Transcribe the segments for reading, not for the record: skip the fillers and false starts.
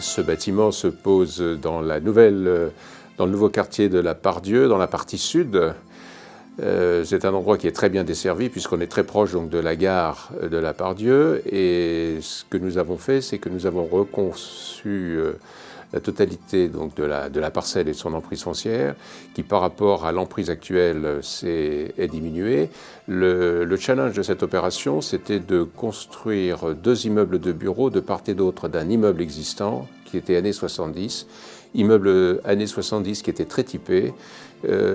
Ce bâtiment se pose dans le nouveau quartier de la Part-Dieu, dans la partie sud. C'est un endroit qui est très bien desservi puisqu'on est très proche donc, de la gare de la Part-Dieu. Et ce que nous avons fait, c'est que nous avons reconçu la totalité donc, de la parcelle et de son emprise foncière, qui par rapport à l'emprise actuelle est diminuée. Le challenge de cette opération, c'était de construire 2 immeubles de bureaux de part et d'autre d'un immeuble existant, qui était années 70, immeuble années 70 qui était très typé.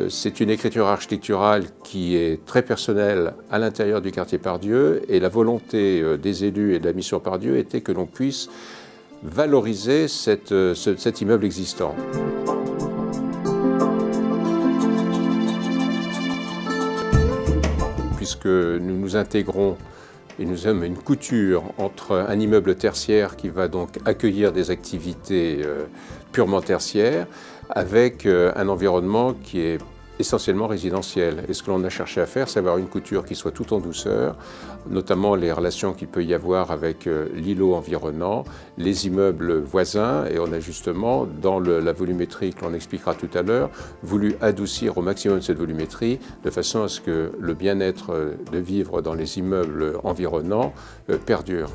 C'est une écriture architecturale qui est très personnelle à l'intérieur du quartier Part-Dieu, et la volonté des élus et de la mission Part-Dieu était que l'on puisse valoriser cet immeuble existant. Puisque nous nous intégrons et nous sommes une couture entre un immeuble tertiaire qui va donc accueillir des activités purement tertiaires avec un environnement qui est essentiellement résidentiel. Et ce que l'on a cherché à faire, c'est avoir une couture qui soit tout en douceur, notamment les relations qu'il peut y avoir avec l'îlot environnant, les immeubles voisins, et on a justement, dans la volumétrie que l'on expliquera tout à l'heure, voulu adoucir au maximum cette volumétrie, de façon à ce que le bien-être de vivre dans les immeubles environnants perdure.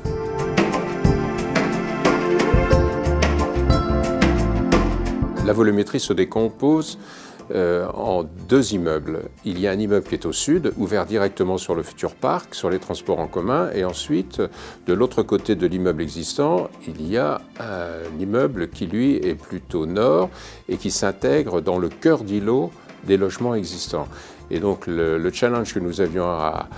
La volumétrie se décompose en 2 immeubles. Il y a un immeuble qui est au sud, ouvert directement sur le futur parc, sur les transports en commun, et ensuite, de l'autre côté de l'immeuble existant, il y a un immeuble qui, lui, est plutôt nord et qui s'intègre dans le cœur d'îlot des logements existants. Et donc, le challenge que nous avions à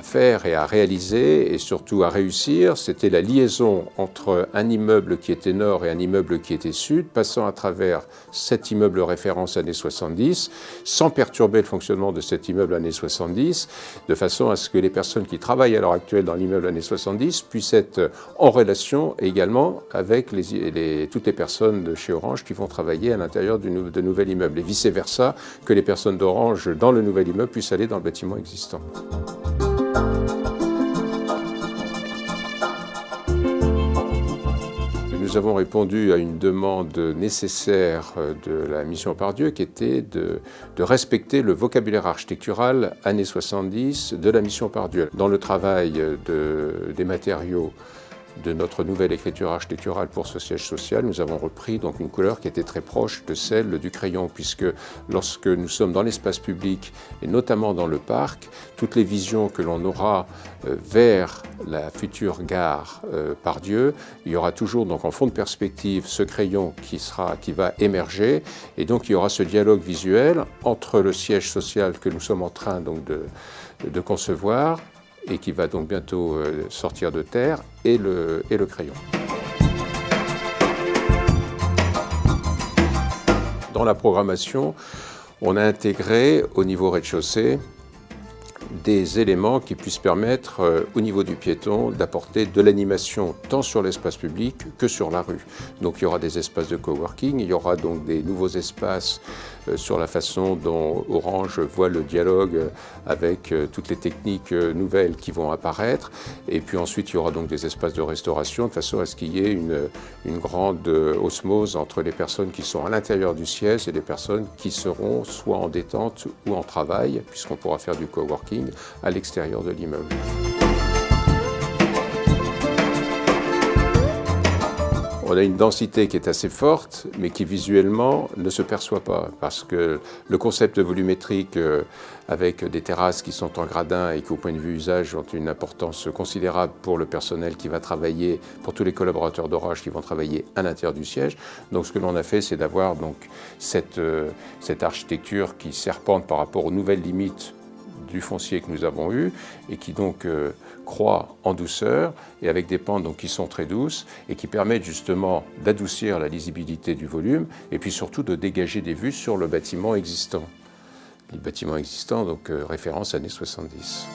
faire et à réaliser, et surtout à réussir, c'était la liaison entre un immeuble qui était nord et un immeuble qui était sud, passant à travers cet immeuble référence années 70, sans perturber le fonctionnement de cet immeuble années 70, de façon à ce que les personnes qui travaillent à l'heure actuelle dans l'immeuble années 70 puissent être en relation également avec toutes les personnes de chez Orange qui vont travailler à l'intérieur de nouvel immeuble, et vice-versa, que les personnes d'Orange dans le nouvel immeuble puissent aller dans le bâtiment existant. Nous avons répondu à une demande nécessaire de la mission Part-Dieu qui était de respecter le vocabulaire architectural années 70 de la mission Part-Dieu. Dans le travail des matériaux de notre nouvelle écriture architecturale pour ce siège social, nous avons repris donc une couleur qui était très proche de celle du crayon, puisque lorsque nous sommes dans l'espace public, et notamment dans le parc, toutes les visions que l'on aura vers la future gare Part-Dieu, il y aura toujours donc en fond de perspective ce crayon qui va émerger, et donc il y aura ce dialogue visuel entre le siège social que nous sommes en train donc de concevoir, et qui va donc bientôt sortir de terre, et le crayon. Dans la programmation, on a intégré au niveau rez-de-chaussée des éléments qui puissent permettre au niveau du piéton d'apporter de l'animation tant sur l'espace public que sur la rue. Donc il y aura des espaces de coworking, il y aura donc des nouveaux espaces sur la façon dont Orange voit le dialogue avec toutes les techniques nouvelles qui vont apparaître. Et puis ensuite il y aura donc des espaces de restauration de façon à ce qu'il y ait une grande osmose entre les personnes qui sont à l'intérieur du siège et les personnes qui seront soit en détente ou en travail, puisqu'on pourra faire du coworking à l'extérieur de l'immeuble. On a une densité qui est assez forte, mais qui visuellement ne se perçoit pas, parce que le concept volumétrique avec des terrasses qui sont en gradin et qui, au point de vue usage, ont une importance considérable pour le personnel qui va travailler, pour tous les collaborateurs d'Orange qui vont travailler à l'intérieur du siège. Donc ce que l'on a fait, c'est d'avoir donc cette architecture qui serpente par rapport aux nouvelles limites du foncier que nous avons eu et qui donc croît en douceur et avec des pentes donc qui sont très douces et qui permettent justement d'adoucir la lisibilité du volume et puis surtout de dégager des vues sur le bâtiment existant. Le bâtiment existant, donc référence années 70.